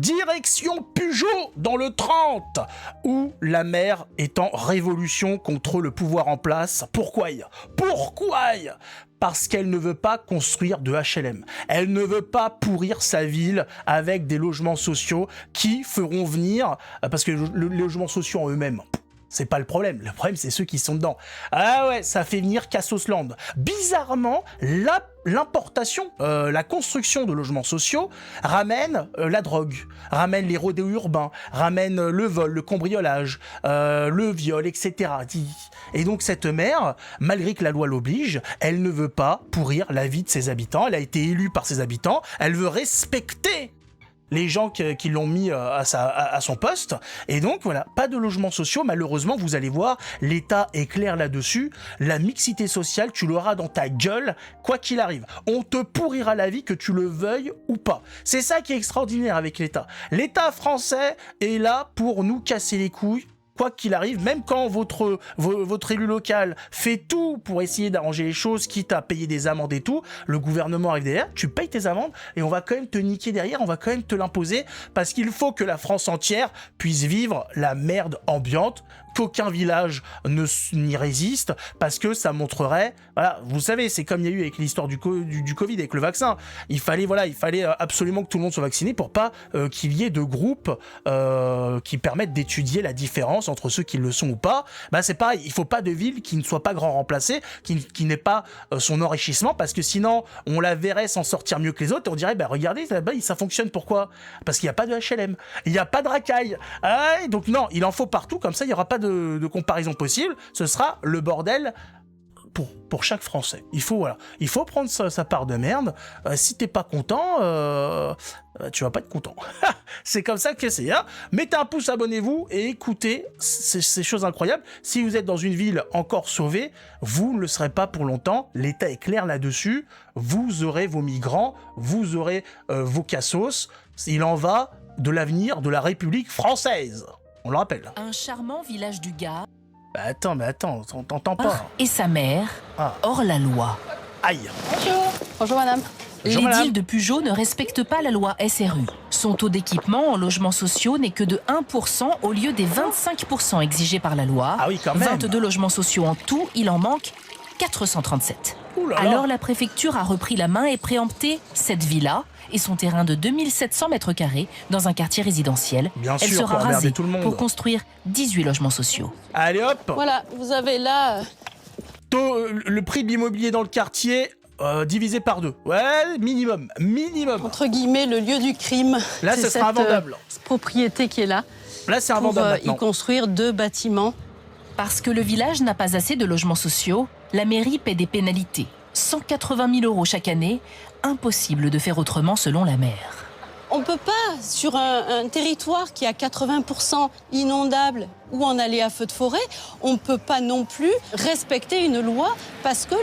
direction Pujol dans le 30, où la maire est en révolution contre le pouvoir en place. Pourquoi? Parce qu'elle ne veut pas construire de HLM. Elle ne veut pas pourrir sa ville avec des logements sociaux qui feront venir, parce que les logements sociaux en eux-mêmes, c'est pas le problème. Le problème, c'est ceux qui sont dedans. Ah ouais, ça fait venir Cassosland. Bizarrement, l'importation, la construction de logements sociaux ramène la drogue, ramène les rodéos urbains, ramène le vol, le cambriolage, le viol, etc. Et donc cette maire, malgré que la loi l'oblige, elle ne veut pas pourrir la vie de ses habitants. Elle a été élue par ses habitants. Elle veut respecter les gens qui l'ont mis à son poste. Et donc, voilà, pas de logements sociaux. Malheureusement, vous allez voir, l'État est clair là-dessus. La mixité sociale, tu l'auras dans ta gueule, quoi qu'il arrive. On te pourrira la vie, que tu le veuilles ou pas. C'est ça qui est extraordinaire avec l'État. L'État français est là pour nous casser les couilles, quoi qu'il arrive, même quand votre élu local fait tout pour essayer d'arranger les choses, quitte à payer des amendes et tout, le gouvernement arrive derrière, tu payes tes amendes et on va quand même te niquer derrière, on va quand même te l'imposer, parce qu'il faut que la France entière puisse vivre la merde ambiante, qu'aucun village n'y résiste, parce que ça montrerait, voilà, vous savez, c'est comme il y a eu avec l'histoire du Covid, avec le vaccin, il fallait absolument que tout le monde soit vacciné pour pas qu'il y ait de groupes qui permettent d'étudier la différence entre ceux qui le sont ou pas. Bah c'est pareil, il faut pas de ville qui ne soit pas grand remplacée, qui n'ait pas son enrichissement, parce que sinon on la verrait s'en sortir mieux que les autres et on dirait bah regardez là-bas ça fonctionne. Pourquoi? Parce qu'il n'y a pas de HLM, il n'y a pas de racaille. Donc non, il en faut partout, comme ça il n'y aura pas de comparaison possible, ce sera le bordel pour chaque Français. Il faut prendre sa part de merde. Si t'es pas content, tu vas pas être content. C'est comme ça que c'est. Hein. Mettez un pouce, abonnez-vous et écoutez ces choses incroyables. Si vous êtes dans une ville encore sauvée, vous ne le serez pas pour longtemps. L'État est clair là-dessus. Vous aurez vos migrants, vous aurez vos cassos. Il en va de l'avenir de la République française. On le rappelle. Un charmant village du Gard. Bah attends, t'entends pas. Et sa mère, hors la loi. Aïe. Bonjour madame. L'édile de Pujol ne respecte pas la loi SRU. Son taux d'équipement en logements sociaux n'est que de 1% au lieu des 25% exigés par la loi. Ah oui, quand même. 22 logements sociaux en tout, il en manque 437. Alors la préfecture a repris la main et préempté cette villa et son terrain de 2700 mètres carrés dans un quartier résidentiel. Bien Elle sûr, sera rasée tout le monde. pour construire 18 logements sociaux. Allez hop. Voilà, vous avez là... Le prix de l'immobilier dans le quartier divisé par 2. Ouais, minimum. Entre guillemets, le lieu du crime. Là, ce sera invendable. Cette propriété qui est là. Là, c'est invendable pour y construire 2 bâtiments. Parce que le village n'a pas assez de logements sociaux, la mairie paie des pénalités. 180 000 € chaque année, impossible de faire autrement selon la maire. On ne peut pas, sur un territoire qui est à 80% inondable ou en aléa feu de forêt, on ne peut pas non plus respecter une loi parce que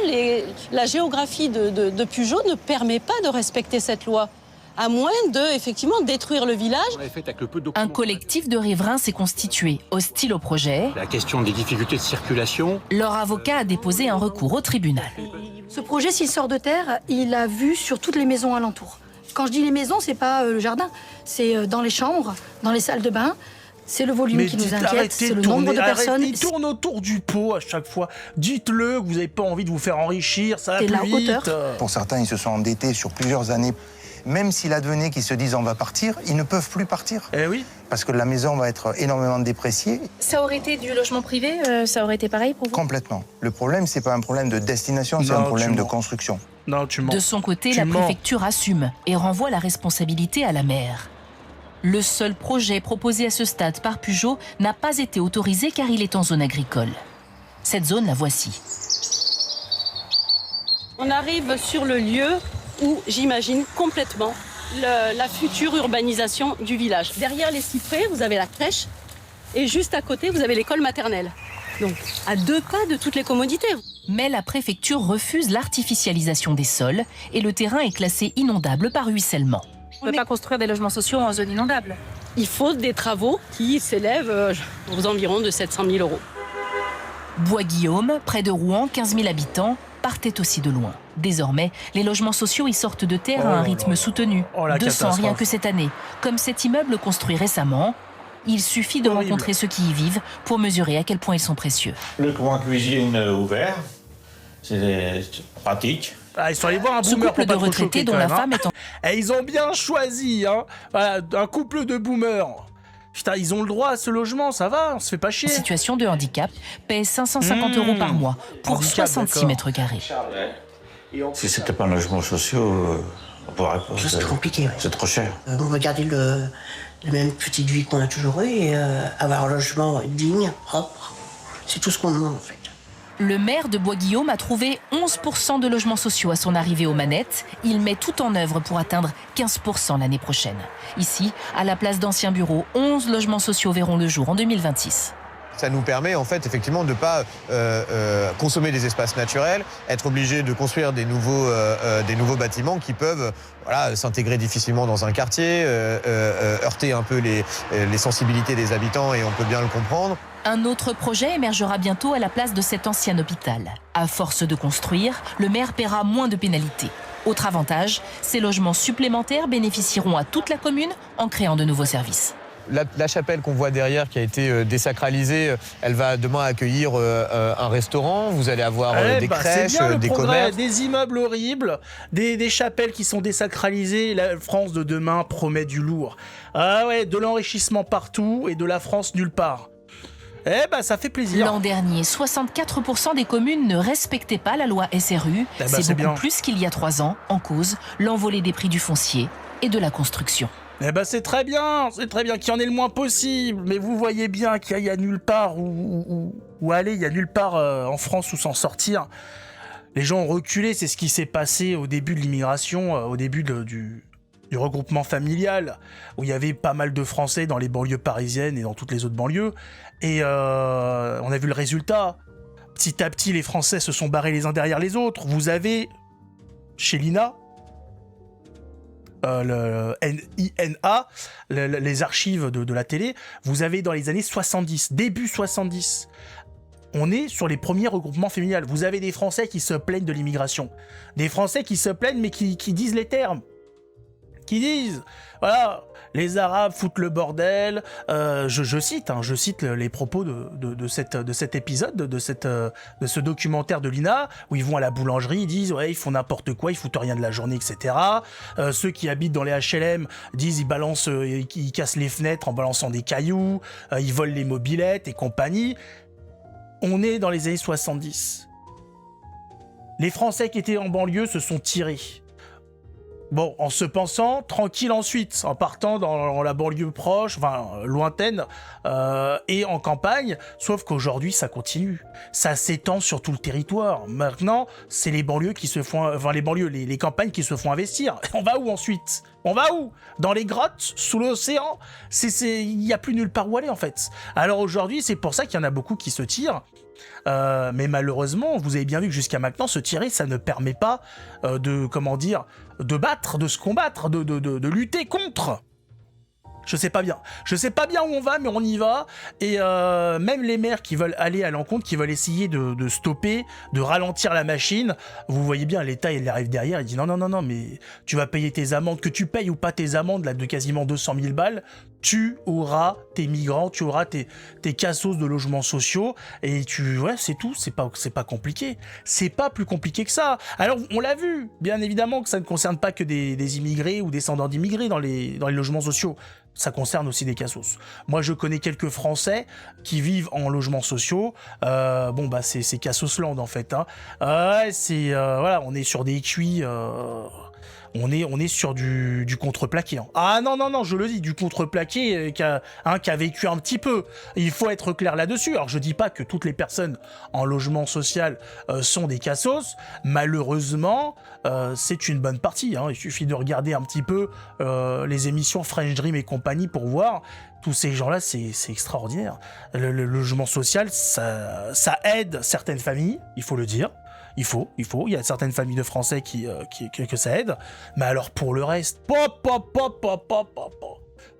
la géographie de Pujol ne permet pas de respecter cette loi. À moins de, effectivement, détruire le village. Un collectif de riverains s'est constitué, hostile au projet. La question des difficultés de circulation. Leur avocat a déposé un recours au tribunal. Ce projet, s'il sort de terre, il a vue sur toutes les maisons alentours. Quand je dis les maisons, c'est pas le jardin, c'est dans les chambres, dans les salles de bain. C'est le volume qui nous inquiète, c'est le nombre de personnes. Il tourne autour du pot à chaque fois. Dites-le que vous n'avez pas envie de vous faire enrichir, ça va Et plus la vite. hauteur. Pour certains, ils se sont endettés sur plusieurs années. Même s'il advenait qu'ils se disent on va partir, ils ne peuvent plus partir. Eh oui. Parce que la maison va être énormément dépréciée. Ça aurait été du logement privé, ça aurait été pareil pour vous? Complètement. Le problème, c'est pas un problème de destination, c'est un problème de construction. Non, tu mens. De son côté, la préfecture assume et renvoie la responsabilité à la maire. Le seul projet proposé à ce stade par Pujol n'a pas été autorisé car il est en zone agricole. Cette zone, la voici. On arrive sur le lieu où j'imagine complètement la future urbanisation du village. Derrière les cyprès, vous avez la crèche et juste à côté, vous avez l'école maternelle. Donc, à 2 pas de toutes les commodités. Mais la préfecture refuse l'artificialisation des sols et le terrain est classé inondable par ruissellement. On ne peut pas construire des logements sociaux en zone inondable. Il faut des travaux qui s'élèvent aux environs de 700 000 €. Bois-Guillaume, près de Rouen, 15 000 habitants, partait aussi de loin. Désormais, les logements sociaux y sortent de terre à un rythme soutenu. 200 rien que cette année. Comme cet immeuble construit récemment, il suffit de rencontrer ceux qui y vivent pour mesurer à quel point ils sont précieux. Le coin cuisine ouvert, c'est pratique. Ah, ils sont allés voir un Ce boomer couple de retraités dont la femme est en... Et ils ont bien choisi, hein. Voilà, un couple de boomers. Putain, ils ont le droit à ce logement, ça va, on se fait pas chier. situation de handicap paie 550 € par mois pour handicap, 66 d'accord. mètres carrés. Si c'était pas un logement social, on pourrait pas. C'est compliqué, ouais. C'est trop cher. On va garder la même petite vie qu'on a toujours eu et avoir un logement digne, propre. C'est tout ce qu'on demande en fait. Le maire de Bois-Guillaume a trouvé 11% de logements sociaux à son arrivée aux manettes. Il met tout en œuvre pour atteindre 15% l'année prochaine. Ici, à la place d'anciens bureaux, 11 logements sociaux verront le jour en 2026. Ça nous permet en fait effectivement de ne pas consommer des espaces naturels, être obligé de construire des nouveaux bâtiments qui peuvent s'intégrer difficilement dans un quartier, heurter un peu les sensibilités des habitants et on peut bien le comprendre. Un autre projet émergera bientôt à la place de cet ancien hôpital. À force de construire, le maire paiera moins de pénalités. Autre avantage, ces logements supplémentaires bénéficieront à toute la commune en créant de nouveaux services. La chapelle qu'on voit derrière qui a été désacralisée, elle va demain accueillir un restaurant, vous allez avoir des crèches, c'est bien, des progrès, commerces. Des immeubles horribles, des chapelles qui sont désacralisées. La France de demain promet du lourd. Ah ouais, de l'enrichissement partout et de la France nulle part. Eh ben, ça fait plaisir. L'an dernier, 64% des communes ne respectaient pas la loi SRU. C'est beaucoup bien. plus qu'il y a 3 ans, en cause l'envolée des prix du foncier et de la construction. Eh ben, c'est très bien qu'il y en ait le moins possible. Mais vous voyez bien qu'il y a nulle part où aller, il y a nulle part en France où s'en sortir. Les gens ont reculé, c'est ce qui s'est passé au début de l'immigration, au début du regroupement familial, où il y avait pas mal de Français dans les banlieues parisiennes et dans toutes les autres banlieues. Et on a vu le résultat. Petit à petit, les Français se sont barrés les uns derrière les autres. Vous avez, chez l'INA, le INA, les archives de la télé, vous avez dans les années 70, début 70. On est sur les premiers regroupements familiales. Vous avez des Français qui se plaignent de l'immigration. Des Français qui se plaignent mais qui disent les termes. Qui disent, voilà, les Arabes foutent le bordel. Je cite les propos de cet épisode, de ce documentaire de l'INA, où ils vont à la boulangerie, ils disent, ouais, ils font n'importe quoi, ils foutent rien de la journée, etc. Ceux qui habitent dans les HLM disent, ils cassent les fenêtres en balançant des cailloux, ils volent les mobylettes et compagnie. On est dans les années 70. Les Français qui étaient en banlieue se sont tirés. Bon, en se pensant tranquille ensuite, en partant dans la banlieue proche, enfin lointaine, et en campagne, sauf qu'aujourd'hui ça continue. Ça s'étend sur tout le territoire. Maintenant, c'est les banlieues qui se font, enfin les campagnes qui se font investir. On va où ensuite ? On va où ? Dans les grottes ? Sous l'océan ? Il n'y a plus nulle part où aller en fait. Alors aujourd'hui, c'est pour ça qu'il y en a beaucoup qui se tirent. Mais malheureusement, vous avez bien vu que jusqu'à maintenant, se tirer, ça ne permet pas de battre, de se combattre, de lutter contre. Je sais pas bien où on va, mais on y va. Et même les maires qui veulent aller à l'encontre, qui veulent essayer de stopper, de ralentir la machine, vous voyez bien, l'État, il arrive derrière, il dit non, mais tu vas payer tes amendes, que tu payes ou pas tes amendes là, de quasiment 200 000 balles, tu auras tes migrants, tu auras tes cassos de logements sociaux, et c'est tout, c'est pas compliqué. C'est pas plus compliqué que ça. Alors, on l'a vu, bien évidemment que ça ne concerne pas que des immigrés ou descendants d'immigrés dans les logements sociaux. Ça concerne aussi des cassos. Moi, je connais quelques Français qui vivent en logements sociaux. C'est Cassosland en fait. Hein. On est sur des cuits. On est sur du contreplaqué. Hein. Ah non, je le dis, du contreplaqué qui a vécu un petit peu. Il faut être clair là-dessus. Alors, je dis pas que toutes les personnes en logement social sont des cassos. Malheureusement, c'est une bonne partie. Hein. Il suffit de regarder un petit peu les émissions French Dream et compagnie pour voir. Tous ces gens-là, c'est extraordinaire. Le logement social, ça aide certaines familles, il faut le dire. Il y a certaines familles de Français que ça aide, mais alors pour le reste,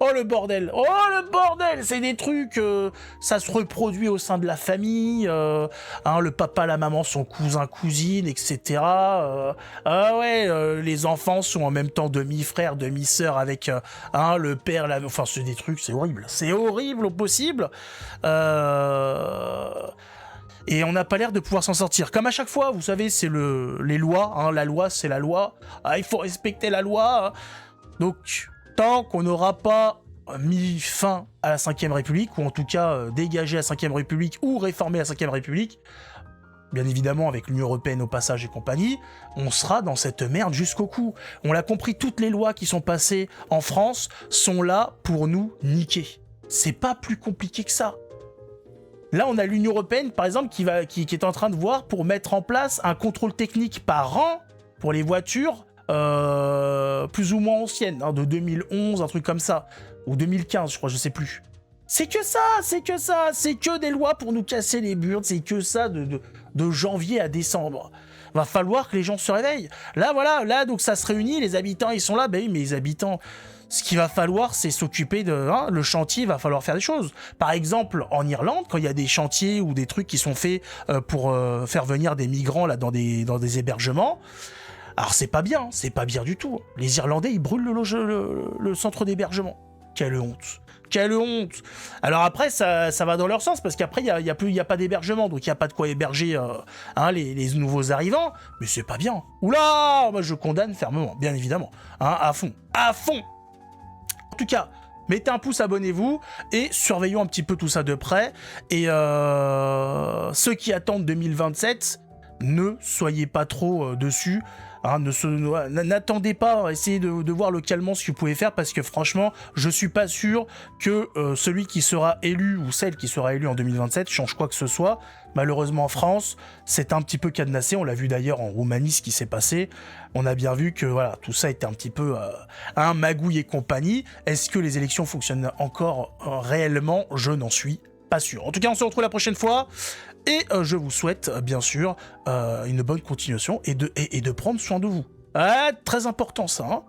Oh le bordel! Oh le bordel! C'est des trucs, ça se reproduit au sein de la famille, le papa, la maman, son cousin, cousine, etc. Ah ouais, les enfants sont en même temps demi-frères, demi-sœurs avec le père, enfin c'est des trucs, c'est horrible au possible. Et on n'a pas l'air de pouvoir s'en sortir. Comme à chaque fois, vous savez, c'est les lois, la loi c'est la loi, il faut respecter la loi. Donc, tant qu'on n'aura pas mis fin à la 5ème République, ou en tout cas dégagé la 5ème République, ou réformé la 5ème République, bien évidemment avec l'Union Européenne au passage et compagnie, on sera dans cette merde jusqu'au cou. On l'a compris, toutes les lois qui sont passées en France sont là pour nous niquer. C'est pas plus compliqué que ça. Là, on a l'Union Européenne, par exemple, qui est en train de voir pour mettre en place un contrôle technique par an pour les voitures plus ou moins anciennes, de 2011, un truc comme ça, ou 2015, je crois, je sais plus. C'est que des lois pour nous casser les burnes, c'est que ça de janvier à décembre. Va falloir que les gens se réveillent. Là, voilà, là, donc ça se réunit, les habitants, ils sont là, ben oui, mais les habitants... Ce qu'il va falloir, c'est s'occuper de... le chantier, il va falloir faire des choses. Par exemple, en Irlande, quand il y a des chantiers ou des trucs qui sont faits pour faire venir des migrants là dans des hébergements, alors c'est pas bien du tout. Les Irlandais, ils brûlent le centre d'hébergement. Quelle honte. Quelle honte. Alors après, ça va dans leur sens, parce qu'après, il y a pas d'hébergement, donc il n'y a pas de quoi héberger les nouveaux arrivants, mais c'est pas bien. Oula, moi je condamne fermement, bien évidemment. À fond. À fond. En tout cas, mettez un pouce, abonnez-vous, et surveillons un petit peu tout ça de près. Et ceux qui attendent 2027, ne soyez pas trop dessus. N'attendez pas, essayez de voir localement ce que vous pouvez faire, parce que franchement, je suis pas sûr que celui qui sera élu ou celle qui sera élue en 2027 change quoi que ce soit. Malheureusement en France, c'est un petit peu cadenassé, on l'a vu d'ailleurs en Roumanie ce qui s'est passé. On a bien vu que voilà, tout ça était un petit peu magouille et compagnie. Est-ce que les élections fonctionnent encore réellement? Je n'en suis pas sûr. En tout cas, on se retrouve la prochaine fois. Et je vous souhaite, bien sûr, une bonne continuation et de prendre soin de vous. Très important ça,